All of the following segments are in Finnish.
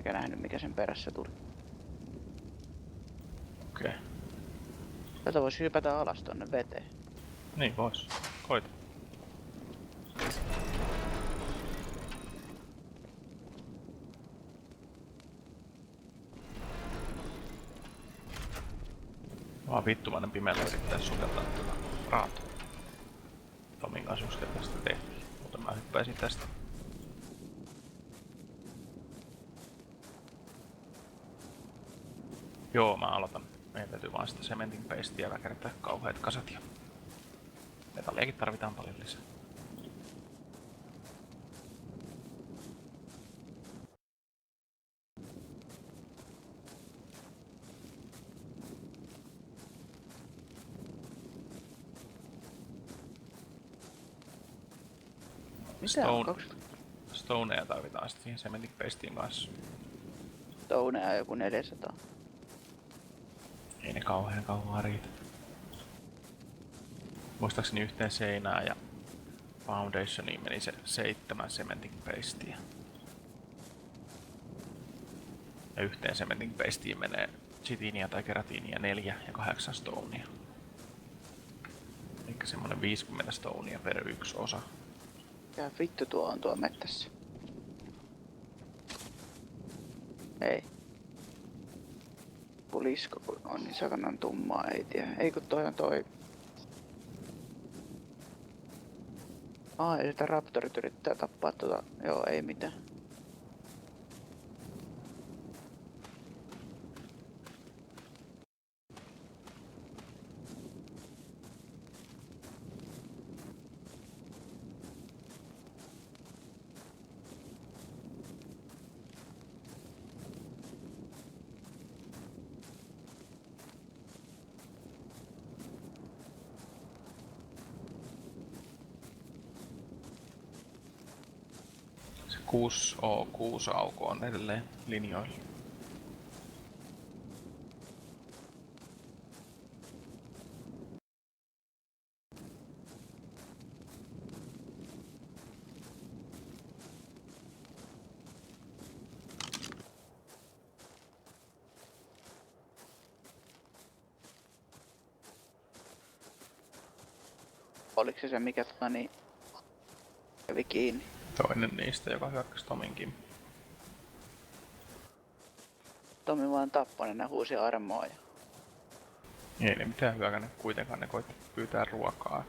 Enkä nähnyt mikä sen perässä tuli. Okei. Okay. Tätä voisi hypätä alas tonne veteen. Niin vois. Koita. Vaan vittumainen pimeällä yrittää sukeltaa tuota raatua. Tomin kanssa just tästä tehtiin. Mutta mä hyppäisin tästä. Joo, mä aloitan. Meidän täytyy vaan sitä cementing pastea väkertää kauheat kasat ja metalliakin tarvitaan paljon lisää. Mitä on 20? Stoneja tarvitaan sitten siihen cementing pasteen kanssa. Stonea joku 400. Ei ne kauhean kauan riitä. Muistaakseni yhteen seinään ja foundationiin meni se 7 cementing pastea. Ja yhteen cementing pasteen menee chitiinia tai keratiinia 4 ja 8 stonea. Elikkä semmonen 50 stonea per yksi osa. Ja vittu tuo on tuo mettässä. Ei. Pulisko kun on niin sakanan tummaa, ei tiedä. Ei kun toi on toi. Ei sitä raptorit yrittää tappaa tuota. Joo, ei mitään. Se 6 auko on edelleen linjoilla. Oliko se mikä niin kävi kiinni? Toinen niistä, joka hyökkäsi Tomin kimppuun. Tomi vaan tappoi ne huusi armoa ja... Ei ne mitään hyökännyt, kuitenkaan ne koitti pyytää ruokaa.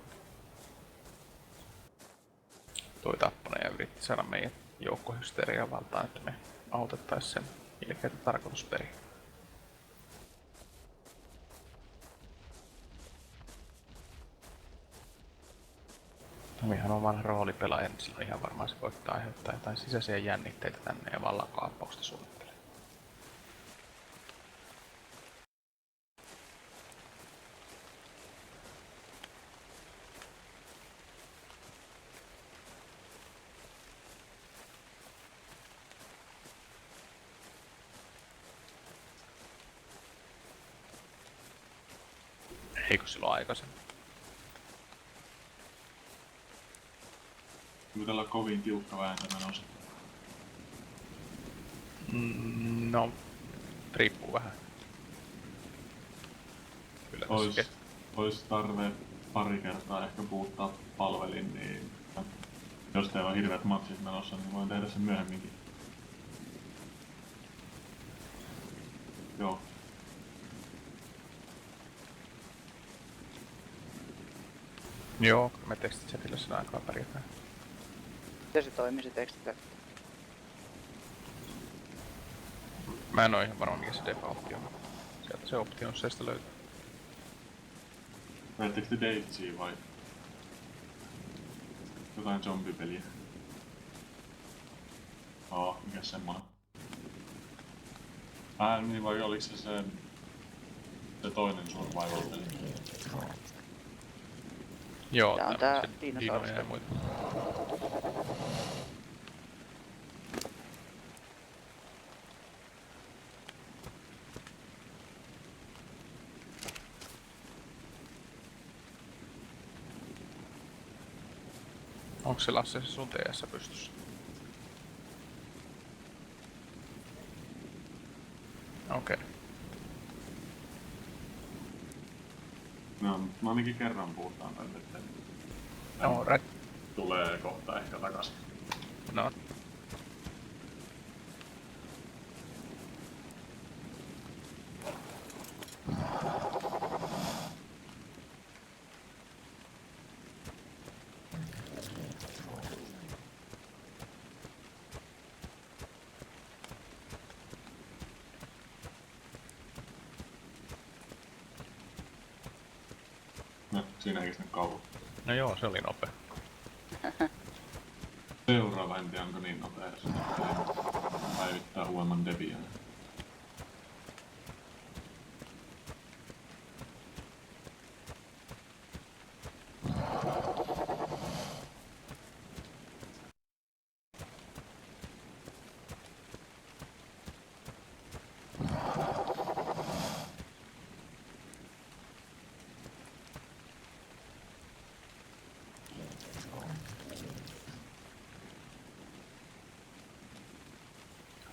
Toi tappone ja yritti saada meidän joukkohysteriaa valtaan, että me autettais sen ilkeitä tarkoitusperiä. Tomihan on vanha roolipelaaja, niin sillä ihan varmaan se koittaa aiheuttaa jotain sisäisiä jännitteitä tänne ja vallankaappausta suunnittelee. Eikö silloin aikaisemmin? Kyllä tällä on kovin tiukka vääntö menossa. No, riippuu vähän. Kyllä Ois tarve pari kertaa ehkä puuttaa palvelin, niin jos teillä on hirveät matsit menossa, niin voin tehdä sen myöhemminkin. Joo. Joo, me tekstitsetillä sen aikaa pärjätään. Miten se toimii se tekstitä? Mä en oo ihan varma mikä se defaultti on. Sieltä se optionseista löytyy. Vedättekö te Datesia vai jotain zombipeliä? Mikäs semmonen? Niin vai oliko se toinen survival-peli? Joo, Tää on tää dinosaurusta. ja muita. Onks se Lasse se sun TS pystyssä? Okei. No, mä ainakin kerran puhutaan tänne, että No, tulee kohta ehkä takas. no. No, siinä ei kestä kauan. No joo, se oli nopea. Seuraava, en tiedä onko niin nopea, jos päivittää uudemman Debian.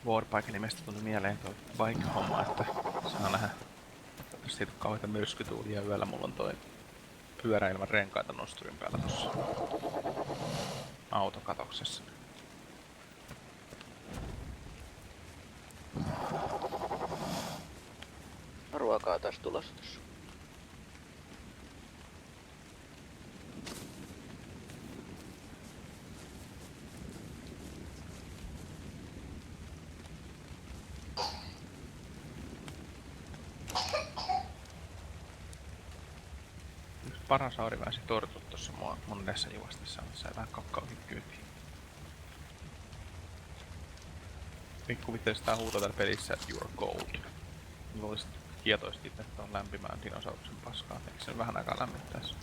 Warpike nimestä tuli mieleen tuo bike-homma, että saa nähdä. Jos siitä on kauheita myrskytuulia yöllä, mulla on toi pyörä ilman renkaita nosturin päällä tossa autokatoksessa. Ruokaa taas tulossa tossa. Yksi parasauri väänsi tortut tossa mun edessä juostessa, mutta sai vähän kakkaukin kyytiin. Kuvittelis tää huuto täällä pelissä, että you're cold. Luulisit tietoisesti, että on lämpimään dinosauruksen paskaa. Eikö se vähän aikaa lämmittäisi?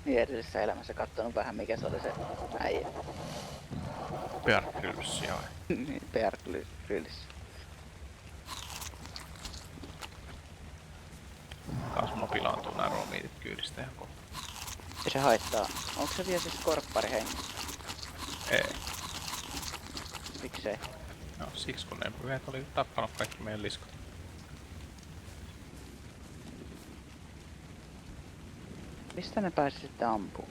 Niin edellisessä elämässä kattonut vähän mikä se oli se äijä. Bear Grylls, vai? PR Grillissä. Taas mulla pilaantuu nää roomiitit kyydistä ihan kohta. Ja se haittaa. Onko se vielä siis korppari hengissä? Ei. Miksei? No siksi kun ne pyhät oli tappanut kaikki meidän liskot. Mistä ne pääsi sitten ampuu?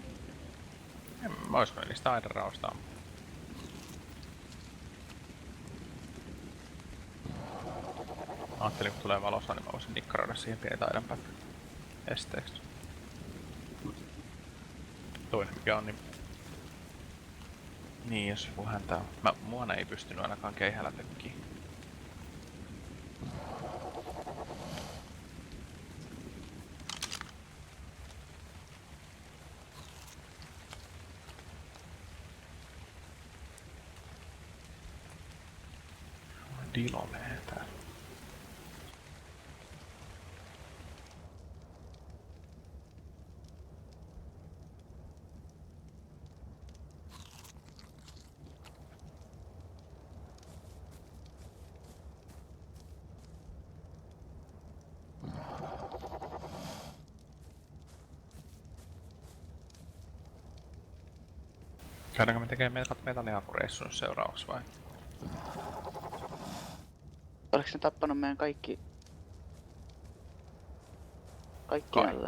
Mä oisko ne niistä aidanraosta ampua. Ajattelin kun tulee valossa, niin mä voisin nikkaroida siihen pieni aidanpätkä esteeksi. Toinen mikä on niin jos joku häntä on. Mua ei pystynyt ainakaan keihällä tökkiin. Dilo lähetään. Käydäänkö me tekemään metallihakureissun seuraavaksi vai? Oliko ne tappanut meidän kaikki... Kaikki Kai. meidän